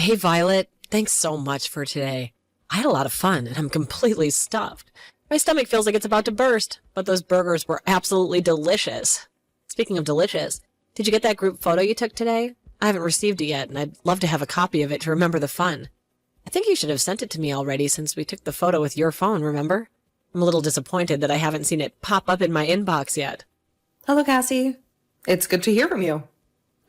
Hey, Violet, thanks so much for today. I had a lot of fun, and I'm completely stuffed. My stomach feels like it's about to burst, but those burgers were absolutely delicious. Speaking of delicious, did you get that group photo you took today? I haven't received it yet, and I'd love to have a copy of it to remember the fun. I think you should have sent it to me already since we took the photo with your phone, remember? I'm a little disappointed that I haven't seen it pop up in my inbox yet. Hello, Cassie. It's good to hear from you.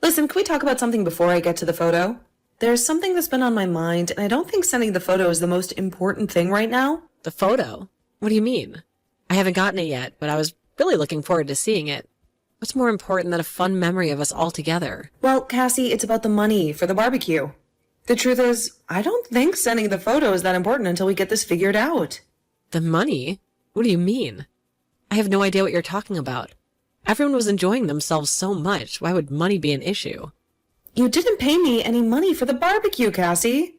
Listen, can we talk about something before I get to the photo? There's something that's been on my mind, and I don't think sending the photo is the most important thing right now. The photo? What do you mean? I haven't gotten it yet, but I was really looking forward to seeing it. What's more important than a fun memory of us all together? Well, Cassie, it's about the money for the barbecue. The truth is, I don't think sending the photo is that important until we get this figured out. The money? What do you mean? I have no idea what you're talking about. Everyone was enjoying themselves so much. Why would money be an issue? You didn't pay me any money for the barbecue, Cassie.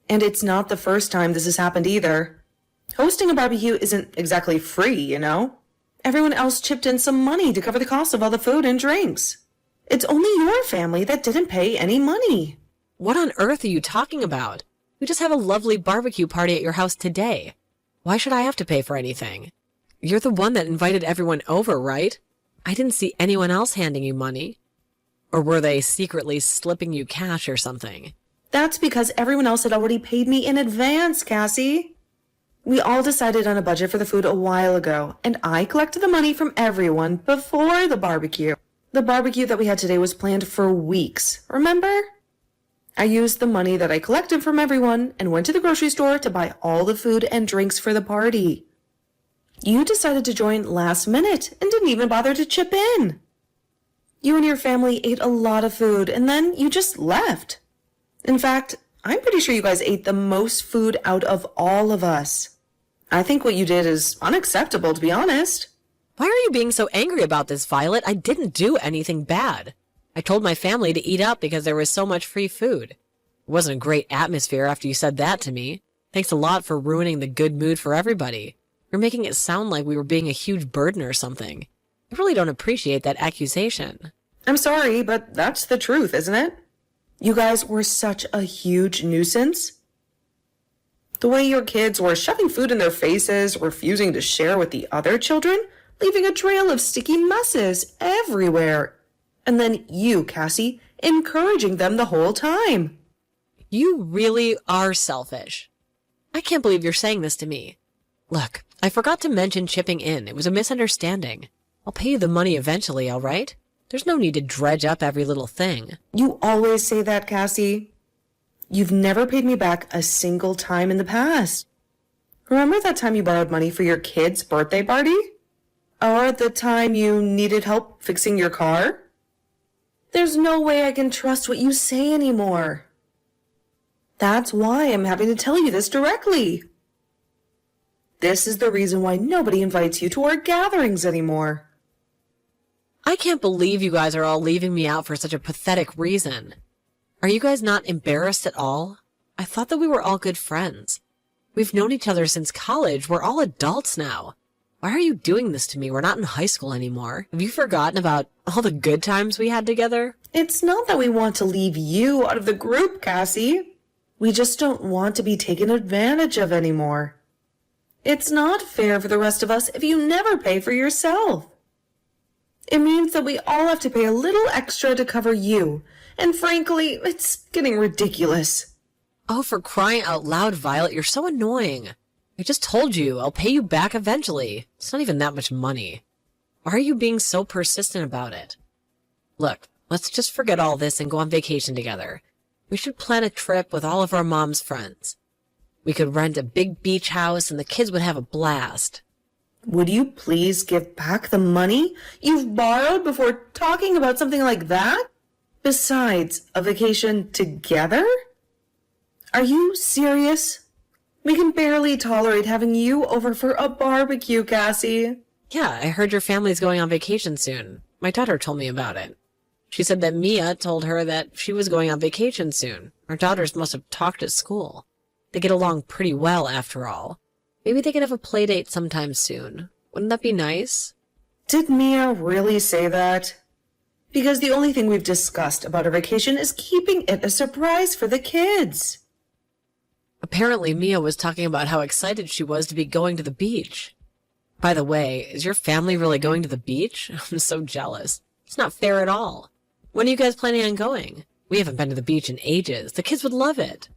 And it's not the first time this has happened either. Hosting a barbecue isn't exactly free, you know? Everyone else chipped in some money to cover the cost of all the food and drinks. It's only your family that didn't pay any money. What on earth are you talking about? We just have a lovely barbecue party at your house today. Why should I have to pay for anything? You're the one that invited everyone over, right? I didn't see anyone else handing you money. Or were they secretly slipping you cash or something? That's because everyone else had already paid me in advance, Cassie. We all decided on a budget for the food a while ago, and I collected the money from everyone before the barbecue. The barbecue that we had today was planned for weeks, remember? I used the money that I collected from everyone and went to the grocery store to buy all the food and drinks for the party. You decided to join last minute and didn't even bother to chip in. You and your family ate a lot of food and then you just left. In fact, I'm pretty sure you guys ate the most food out of all of us. I think what you did is unacceptable, to be honest. Why are you being so angry about this, Violet? I didn't do anything bad. I told my family to eat up because there was so much free food. It wasn't a great atmosphere after you said that to me. Thanks a lot for ruining the good mood for everybody. You're making it sound like we were being a huge burden or something. I really don't appreciate that accusation. I'm sorry, but that's the truth, isn't it? You guys were such a huge nuisance. The way your kids were shoving food in their faces, refusing to share with the other children, leaving a trail of sticky messes everywhere. And then you, Cassie, encouraging them the whole time. You really are selfish. I can't believe you're saying this to me. Look, I forgot to mention chipping in. It was a misunderstanding. I'll pay you the money eventually, all right? There's no need to dredge up every little thing. You always say that, Cassie. You've never paid me back a single time in the past. Remember that time you borrowed money for your kid's birthday party? Or the time you needed help fixing your car? There's no way I can trust what you say anymore. That's why I'm having to tell you this directly. This is the reason why nobody invites you to our gatherings anymore. I can't believe you guys are all leaving me out for such a pathetic reason. Are you guys not embarrassed at all? I thought that we were all good friends. We've known each other since college. We're all adults now. Why are you doing this to me? We're not in high school anymore. Have you forgotten about all the good times we had together? It's not that we want to leave you out of the group, Cassie. We just don't want to be taken advantage of anymore. It's not fair for the rest of us if you never pay for yourself. It means that we all have to pay a little extra to cover you. And frankly, it's getting ridiculous. Oh, for crying out loud, Violet, you're so annoying. I just told you, I'll pay you back eventually. It's not even that much money. Why are you being so persistent about it? Look, let's just forget all this and go on vacation together. We should plan a trip with all of our mom's friends. We could rent a big beach house and the kids would have a blast. Would you please give back the money you've borrowed before talking about something like that? Besides, a vacation together? Are you serious? We can barely tolerate having you over for a barbecue, Cassie. Yeah, I heard your family's going on vacation soon. My daughter told me about it. She said that Mia told her that she was going on vacation soon. Our daughters must have talked at school. They get along pretty well, after all. Maybe they could have a play date sometime soon. Wouldn't that be nice? Did Mia really say that? Because the only thing we've discussed about our vacation is keeping it a surprise for the kids. Apparently, Mia was talking about how excited she was to be going to the beach. By the way, is your family really going to the beach? I'm so jealous. It's not fair at all. When are you guys planning on going? We haven't been to the beach in ages. The kids would love it.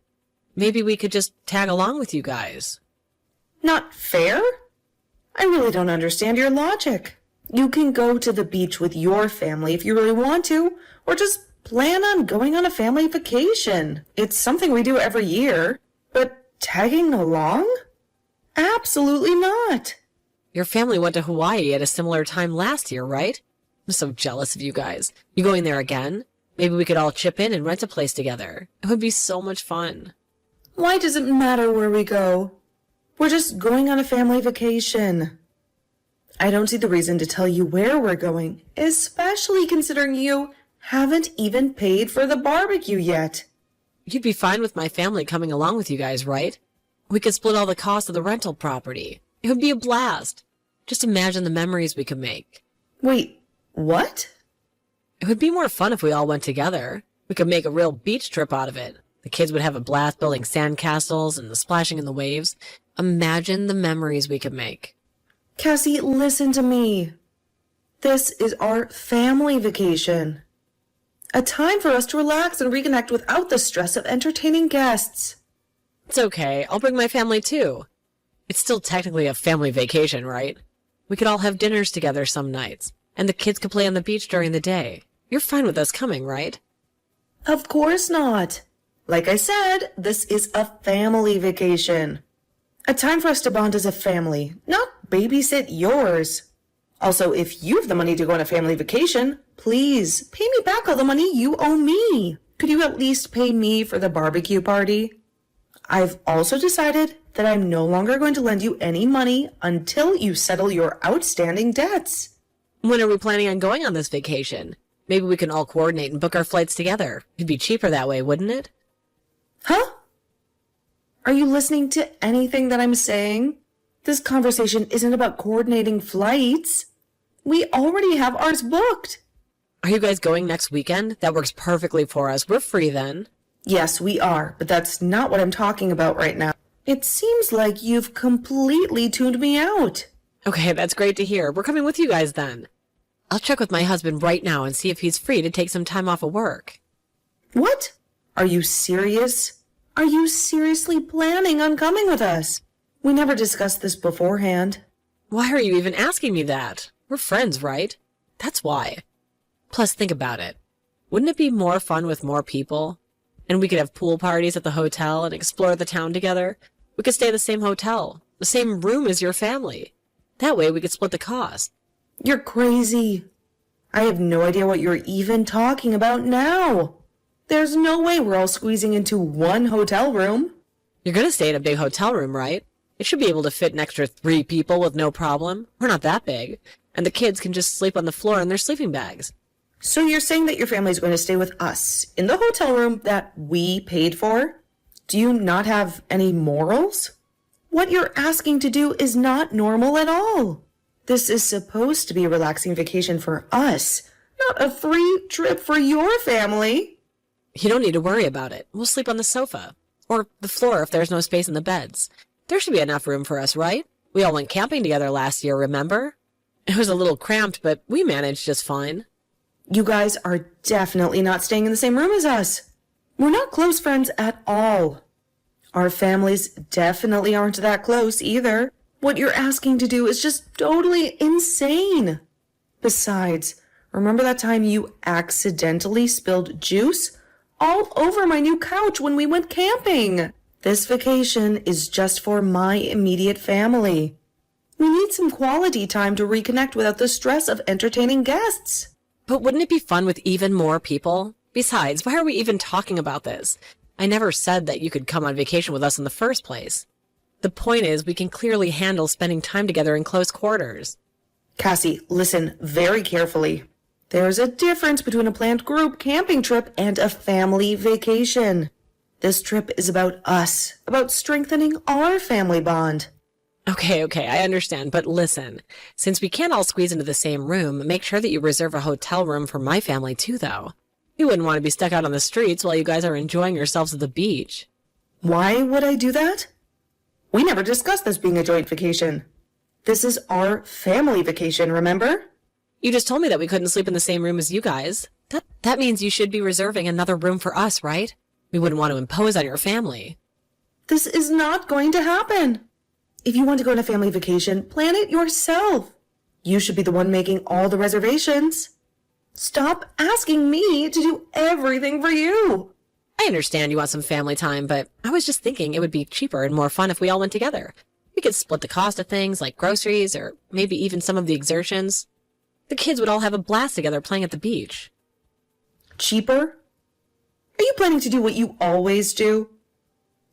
Maybe we could just tag along with you guys. Not fair? I really don't understand your logic. You can go to the beach with your family if you really want to, or just plan on going on a family vacation. It's something we do every year. But tagging along? Absolutely not. Your family went to Hawaii at a similar time last year, right? I'm so jealous of you guys. You going there again? Maybe we could all chip in and rent a place together. It would be so much fun. Why does it matter where we go? We're just going on a family vacation. I don't see the reason to tell you where we're going, especially considering you haven't even paid for the barbecue yet. You'd be fine with my family coming along with you guys, right? We could split all the costs of the rental property. It would be a blast. Just imagine the memories we could make. Wait, what? It would be more fun if we all went together. We could make a real beach trip out of it. The kids would have a blast building sandcastles and the splashing in the waves. Imagine the memories we could make. Cassie, listen to me. This is our family vacation. A time for us to relax and reconnect without the stress of entertaining guests. It's okay. I'll bring my family too. It's still technically a family vacation, right? We could all have dinners together some nights, and the kids could play on the beach during the day. You're fine with us coming, right? Of course not. Like I said, this is a family vacation. A time for us to bond as a family, not babysit yours. Also, if you have the money to go on a family vacation, please pay me back all the money you owe me. Could you at least pay me for the barbecue party? I've also decided that I'm no longer going to lend you any money until you settle your outstanding debts. When are we planning on going on this vacation? Maybe we can all coordinate and book our flights together. It'd be cheaper that way, wouldn't it? Huh? Are you listening to anything that I'm saying? This conversation isn't about coordinating flights. We already have ours booked. Are you guys going next weekend? That works perfectly for us. We're free then. Yes, we are, but that's not what I'm talking about right now. It seems like you've completely tuned me out. Okay, that's great to hear. We're coming with you guys then. I'll check with my husband right now and see if he's free to take some time off of work. What? Are you serious? Are you seriously planning on coming with us? We never discussed this beforehand. Why are you even asking me that? We're friends, right? That's why. Plus, think about it. Wouldn't it be more fun with more people? And we could have pool parties at the hotel and explore the town together. We could stay at the same hotel, the same room as your family. That way we could split the cost. You're crazy. I have no idea what you're even talking about now. There's no way we're all squeezing into one hotel room. You're going to stay in a big hotel room, right? It should be able to fit an extra 3 people with no problem. We're not that big. And the kids can just sleep on the floor in their sleeping bags. So you're saying that your family's going to stay with us in the hotel room that we paid for? Do you not have any morals? What you're asking to do is not normal at all. This is supposed to be a relaxing vacation for us, not a free trip for your family. You don't need to worry about it. We'll sleep on the sofa. Or the floor if there's no space in the beds. There should be enough room for us, right? We all went camping together last year, remember? It was a little cramped, but we managed just fine. You guys are definitely not staying in the same room as us. We're not close friends at all. Our families definitely aren't that close either. What you're asking to do is just totally insane. Besides, remember that time you accidentally spilled juice all over my new couch when we went camping? This vacation is just for my immediate family. We need some quality time to reconnect without the stress of entertaining guests. But wouldn't it be fun with even more people? Besides, why are we even talking about this? I never said that you could come on vacation with us in the first place. The point is, we can clearly handle spending time together in close quarters. Cassie, listen very carefully. There's a difference between a planned group camping trip and a family vacation. This trip is about us, about strengthening our family bond. Okay, I understand, but listen, since we can't all squeeze into the same room, make sure that you reserve a hotel room for my family too, though. We wouldn't want to be stuck out on the streets while you guys are enjoying yourselves at the beach. Why would I do that? We never discussed this being a joint vacation. This is our family vacation, remember? You just told me that we couldn't sleep in the same room as you guys. That means you should be reserving another room for us, right? We wouldn't want to impose on your family. This is not going to happen. If you want to go on a family vacation, plan it yourself. You should be the one making all the reservations. Stop asking me to do everything for you. I understand you want some family time, but I was just thinking it would be cheaper and more fun if we all went together. We could split the cost of things like groceries or maybe even some of the exertions. The kids would all have a blast together playing at the beach. Cheaper? Are you planning to do what you always do?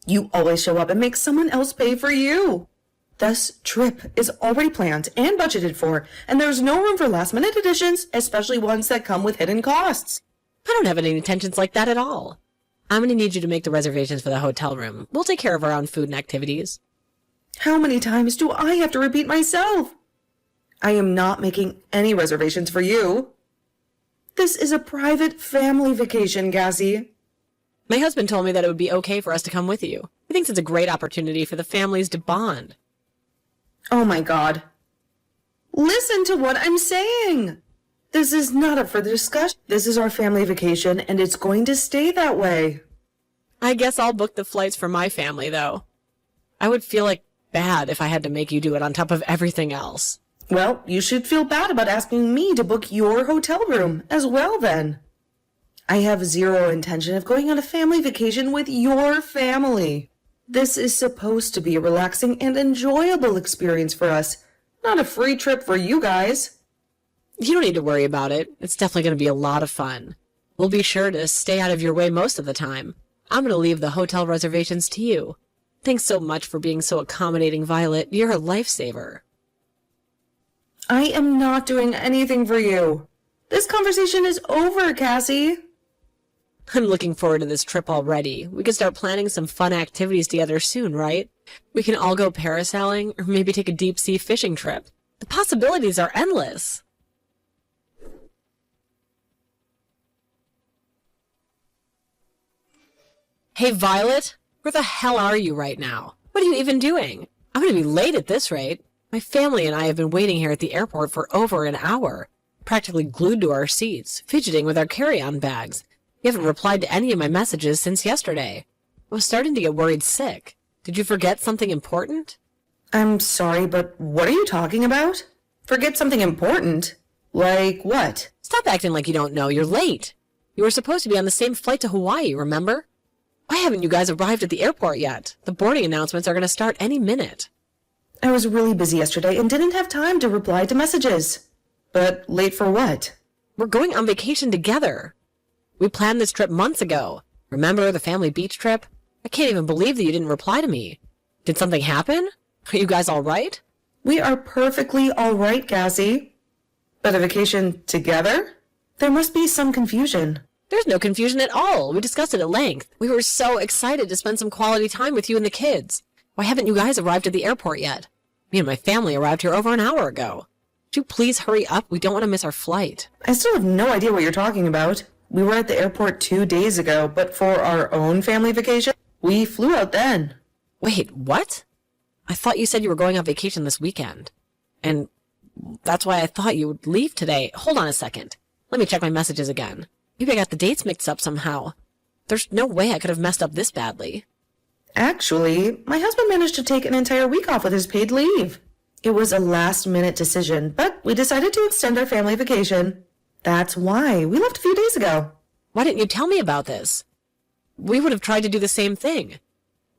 You always show up and make someone else pay for you. This trip is already planned and budgeted for, and there's no room for last-minute additions, especially ones that come with hidden costs. I don't have any intentions like that at all. I'm going to need you to make the reservations for the hotel room. We'll take care of our own food and activities. How many times do I have to repeat myself? I am not making any reservations for you. This is a private family vacation, Cassie. My husband told me that it would be okay for us to come with you. He thinks it's a great opportunity for the families to bond. Oh my God. Listen to what I'm saying. This is not up for discussion. This is our family vacation, and it's going to stay that way. I guess I'll book the flights for my family, though. I would feel bad if I had to make you do it on top of everything else. Well, you should feel bad about asking me to book your hotel room as well, then. I have zero intention of going on a family vacation with your family. This is supposed to be a relaxing and enjoyable experience for us, not a free trip for you guys. You don't need to worry about it. It's definitely going to be a lot of fun. We'll be sure to stay out of your way most of the time. I'm going to leave the hotel reservations to you. Thanks so much for being so accommodating, Violet. You're a lifesaver. I am not doing anything for you. This conversation is over, Cassie. I'm looking forward to this trip already. We can start planning some fun activities together soon, right? We can all go parasailing or maybe take a deep-sea fishing trip. The possibilities are endless. Hey, Violet, where the hell are you right now? What are you even doing? I'm going to be late at this rate. My family and I have been waiting here at the airport for over an hour, practically glued to our seats, fidgeting with our carry-on bags. You haven't replied to any of my messages since yesterday. I was starting to get worried sick. Did you forget something important? I'm sorry, but what are you talking about? Forget something important? Like what? Stop acting like you don't know. You're late. You were supposed to be on the same flight to Hawaii, remember? Why haven't you guys arrived at the airport yet? The boarding announcements are going to start any minute. I was really busy yesterday and didn't have time to reply to messages. But late for what? We're going on vacation together. We planned this trip months ago. Remember the family beach trip? I can't even believe that you didn't reply to me. Did something happen? Are you guys all right? We are perfectly all right, Cassie. But a vacation together? There must be some confusion. There's no confusion at all. We discussed it at length. We were so excited to spend some quality time with you and the kids. Why haven't you guys arrived at the airport yet? Me and my family arrived here over an hour ago. Would you please hurry up? We don't want to miss our flight. I still have no idea what you're talking about. We were at the airport 2 days ago, but for our own family vacation, we flew out then. Wait, what? I thought you said you were going on vacation this weekend. And that's why I thought you would leave today. Hold on a second. Let me check my messages again. Maybe I got the dates mixed up somehow. There's no way I could have messed up this badly. Actually, my husband managed to take an entire week off with his paid leave. It was a last-minute decision, but we decided to extend our family vacation. That's why we left a few days ago. Why didn't you tell me about this? We would have tried to do the same thing.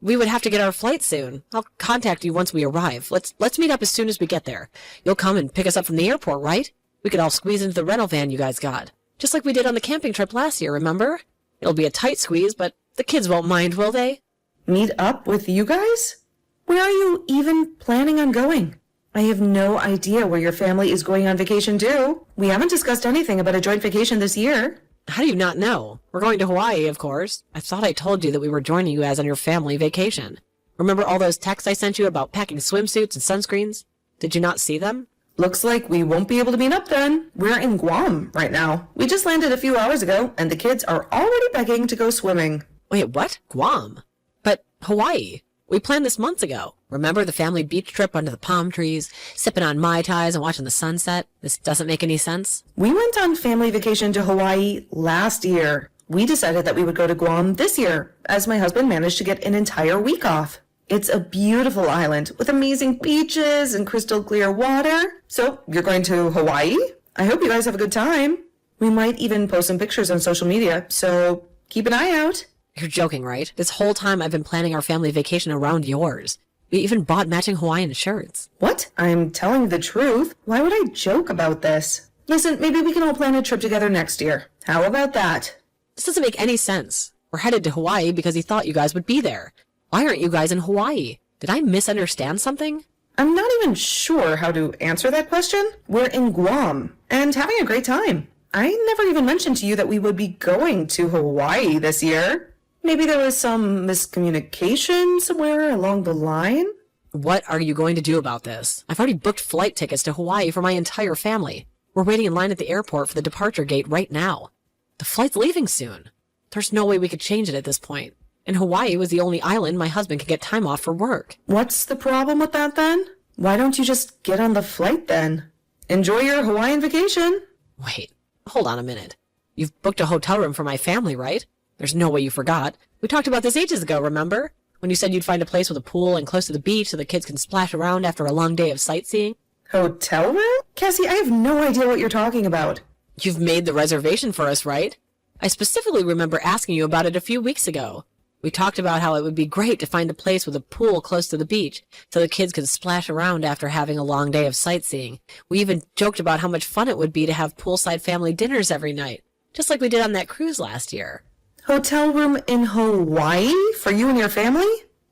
We would have to get our flight soon. I'll contact you once we arrive. Let's meet up as soon as we get there. You'll come and pick us up from the airport, right? We could all squeeze into the rental van you guys got. Just like we did on the camping trip last year, remember? It'll be a tight squeeze, but the kids won't mind, will they? Meet up with you guys? Where are you even planning on going? I have no idea where your family is going on vacation to. We haven't discussed anything about a joint vacation this year. How do you not know? We're going to Hawaii, of course. I thought I told you that we were joining you guys on your family vacation. Remember all those texts I sent you about packing swimsuits and sunscreens? Did you not see them? Looks like we won't be able to meet up then. We're in Guam right now. We just landed a few hours ago, and the kids are already begging to go swimming. Wait, what? Guam? But Hawaii. We planned this months ago. Remember the family beach trip under the palm trees, sipping on Mai Tais and watching the sunset? This doesn't make any sense. We went on family vacation to Hawaii last year. We decided that we would go to Guam this year, as my husband managed to get an entire week off. It's a beautiful island with amazing beaches and crystal clear water. So, you're going to Hawaii? I hope you guys have a good time. We might even post some pictures on social media, so keep an eye out. You're joking, right? This whole time I've been planning our family vacation around yours. We even bought matching Hawaiian shirts. What? I'm telling you the truth. Why would I joke about this? Listen, maybe we can all plan a trip together next year. How about that? This doesn't make any sense. We're headed to Hawaii because he thought you guys would be there. Why aren't you guys in Hawaii? Did I misunderstand something? I'm not even sure how to answer that question. We're in Guam and having a great time. I never even mentioned to you that we would be going to Hawaii this year. Maybe there was some miscommunication somewhere along the line? What are you going to do about this? I've already booked flight tickets to Hawaii for my entire family. We're waiting in line at the airport for the departure gate right now. The flight's leaving soon. There's no way we could change it at this point. And Hawaii was the only island my husband could get time off for work. What's the problem with that then? Why don't you just get on the flight then? Enjoy your Hawaiian vacation. Wait, hold on a minute. You've booked a hotel room for my family, right? There's no way you forgot. We talked about this ages ago, remember? When you said you'd find a place with a pool and close to the beach so the kids can splash around after a long day of sightseeing. Hotel room? Cassie, I have no idea what you're talking about. You've made the reservation for us, right? I specifically remember asking you about it a few weeks ago. We talked about how it would be great to find a place with a pool close to the beach so the kids could splash around after having a long day of sightseeing. We even joked about how much fun it would be to have poolside family dinners every night, just like we did on that cruise last year. Hotel room in Hawaii for you and your family?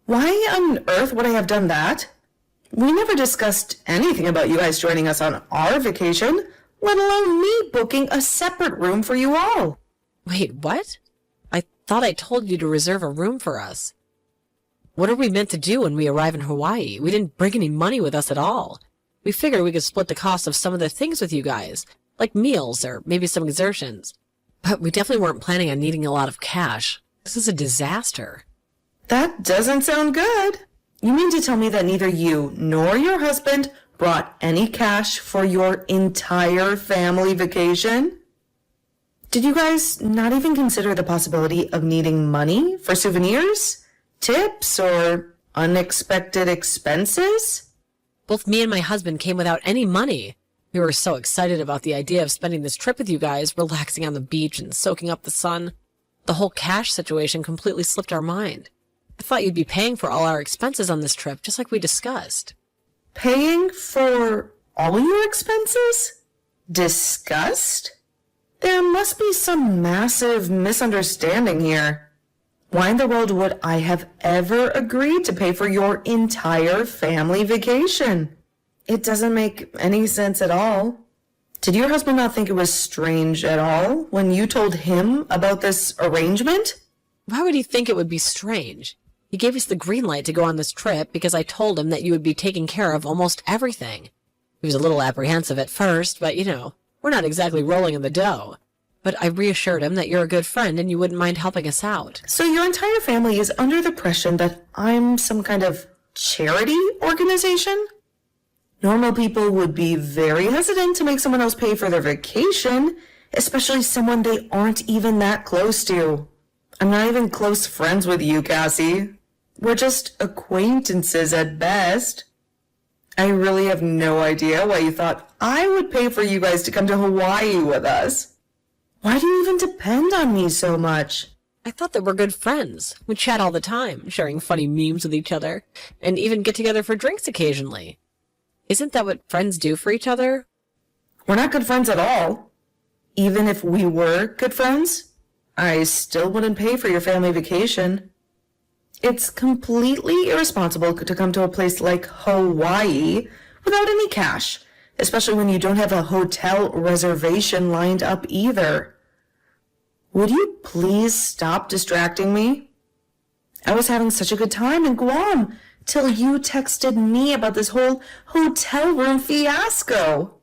Why on earth would I have done that? We never discussed anything about you guys joining us on our vacation, let alone me booking a separate room for you all. Wait, what? I thought I told you to reserve a room for us. What are we meant to do when we arrive in Hawaii? We didn't bring any money with us at all. We figured we could split the cost of some of the things with you guys, like meals or maybe some exertions. But we definitely weren't planning on needing a lot of cash. This is a disaster. That doesn't sound good. You mean to tell me that neither you nor your husband brought any cash for your entire family vacation? Did you guys not even consider the possibility of needing money for souvenirs, tips, or unexpected expenses? Both me and my husband came without any money. We were so excited about the idea of spending this trip with you guys, relaxing on the beach and soaking up the sun. The whole cash situation completely slipped our mind. I thought you'd be paying for all our expenses on this trip, just like we discussed. Paying for all your expenses? Discussed? There must be some massive misunderstanding here. Why in the world would I have ever agreed to pay for your entire family vacation? It doesn't make any sense at all. Did your husband not think it was strange at all when you told him about this arrangement? Why would he think it would be strange? He gave us the green light to go on this trip because I told him that you would be taking care of almost everything. He was a little apprehensive at first, but we're not exactly rolling in the dough. But I reassured him that you're a good friend and you wouldn't mind helping us out. So your entire family is under the impression that I'm some kind of charity organization? Normal people would be very hesitant to make someone else pay for their vacation, especially someone they aren't even that close to. I'm not even close friends with you, Cassie. We're just acquaintances at best. I really have no idea why you thought I would pay for you guys to come to Hawaii with us. Why do you even depend on me so much? I thought that we're good friends. We chat all the time, sharing funny memes with each other, and even get together for drinks occasionally. Isn't that what friends do for each other? We're not good friends at all. Even if we were good friends, I still wouldn't pay for your family vacation. It's completely irresponsible to come to a place like Hawaii without any cash, especially when you don't have a hotel reservation lined up either. Would you please stop distracting me? I was having such a good time in Guam till you texted me about this whole hotel room fiasco.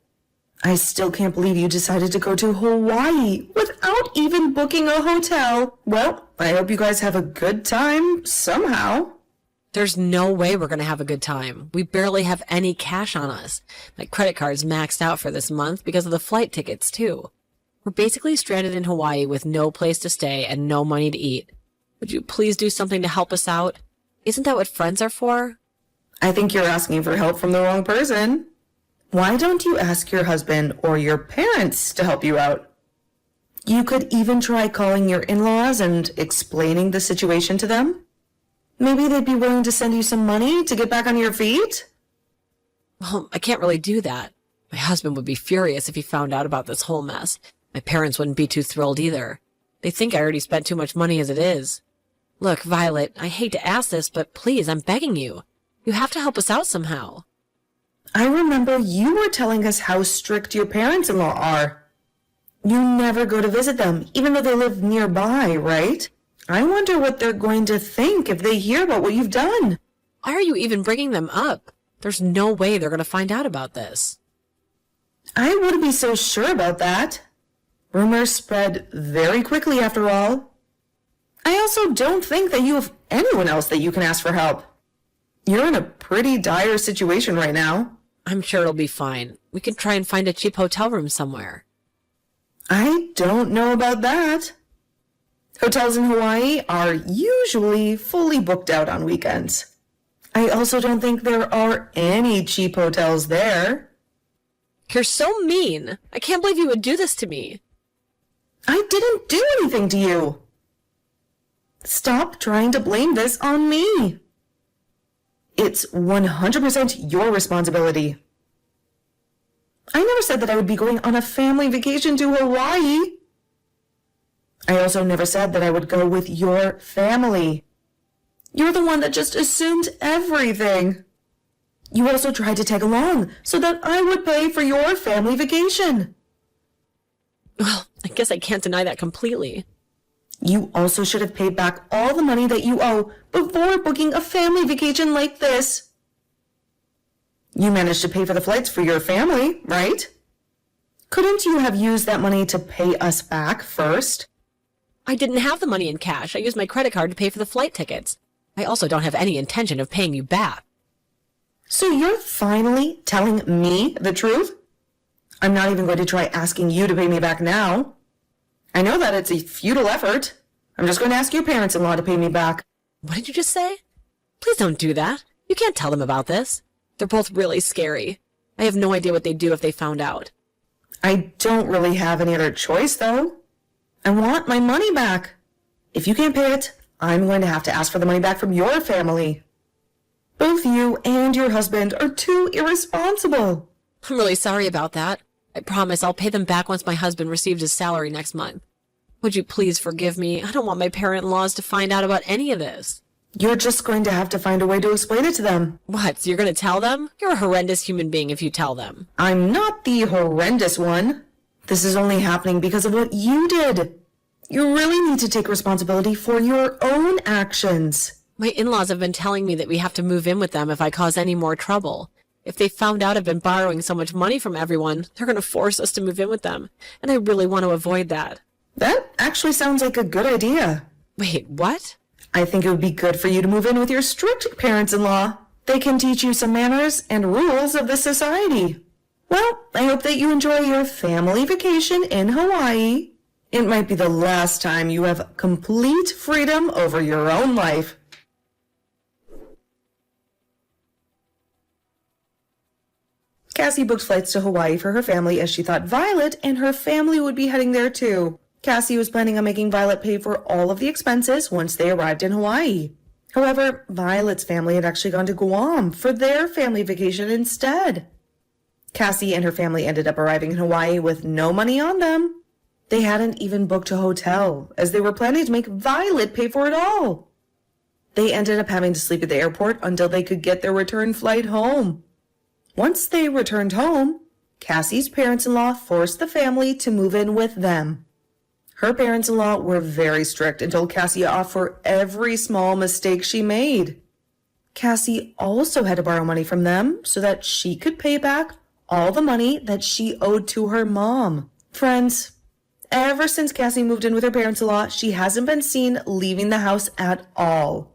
I still can't believe you decided to go to Hawaii without even booking a hotel. Well, I hope you guys have a good time somehow. There's no way we're going to have a good time. We barely have any cash on us. My credit card's maxed out for this month because of the flight tickets, too. We're basically stranded in Hawaii with no place to stay and no money to eat. Would you please do something to help us out? Isn't that what friends are for? I think you're asking for help from the wrong person. Why don't you ask your husband or your parents to help you out? You could even try calling your in-laws and explaining the situation to them. Maybe they'd be willing to send you some money to get back on your feet? Well, I can't really do that. My husband would be furious if he found out about this whole mess. My parents wouldn't be too thrilled either. They think I already spent too much money as it is. Look, Violet, I hate to ask this, but please, I'm begging you. You have to help us out somehow. I remember you were telling us how strict your parents-in-law are. You never go to visit them, even though they live nearby, right? I wonder what they're going to think if they hear about what you've done. Why are you even bringing them up? There's no way they're going to find out about this. I wouldn't be so sure about that. Rumors spread very quickly after all. I also don't think that you have anyone else that you can ask for help. You're in a pretty dire situation right now. I'm sure it'll be fine. We can try and find a cheap hotel room somewhere. I don't know about that. Hotels in Hawaii are usually fully booked out on weekends. I also don't think there are any cheap hotels there. You're so mean. I can't believe you would do this to me. I didn't do anything to you. Stop trying to blame this on me. It's 100% your responsibility. I never said that I would be going on a family vacation to Hawaii. I also never said that I would go with your family. You're the one that just assumed everything. You also tried to tag along so that I would pay for your family vacation. Well, I guess I can't deny that completely. You also should have paid back all the money that you owe before booking a family vacation like this. You managed to pay for the flights for your family, right? Couldn't you have used that money to pay us back first? I didn't have the money in cash. I used my credit card to pay for the flight tickets. I also don't have any intention of paying you back. So you're finally telling me the truth? I'm not even going to try asking you to pay me back now. I know that it's a futile effort. I'm just going to ask your parents-in-law to pay me back. What did you just say? Please don't do that. You can't tell them about this. They're both really scary. I have no idea what they'd do if they found out. I don't really have any other choice, though. I want my money back. If you can't pay it, I'm going to have to ask for the money back from your family. Both you and your husband are too irresponsible. I'm really sorry about that. I promise I'll pay them back once my husband receives his salary next month. Would you please forgive me? I don't want my parent-in-laws to find out about any of this. You're just going to have to find a way to explain it to them. What, so you're going to tell them? You're a horrendous human being if you tell them. I'm not the horrendous one. This is only happening because of what you did. You really need to take responsibility for your own actions. My in-laws have been telling me that we have to move in with them if I cause any more trouble. If they found out I've been borrowing so much money from everyone, they're going to force us to move in with them, and I really want to avoid that. That actually sounds like a good idea. Wait, what? I think it would be good for you to move in with your strict parents-in-law. They can teach you some manners and rules of the society. Well, I hope that you enjoy your family vacation in Hawaii. It might be the last time you have complete freedom over your own life. Cassie booked flights to Hawaii for her family as she thought Violet and her family would be heading there too. Cassie was planning on making Violet pay for all of the expenses once they arrived in Hawaii. However, Violet's family had actually gone to Guam for their family vacation instead. Cassie and her family ended up arriving in Hawaii with no money on them. They hadn't even booked a hotel, as they were planning to make Violet pay for it all. They ended up having to sleep at the airport until they could get their return flight home. Once they returned home, Cassie's parents-in-law forced the family to move in with them. Her parents-in-law were very strict and told Cassie off for every small mistake she made. Cassie also had to borrow money from them so that she could pay back all the money that she owed to her mom. Friends, ever since Cassie moved in with her parents-in-law, she hasn't been seen leaving the house at all.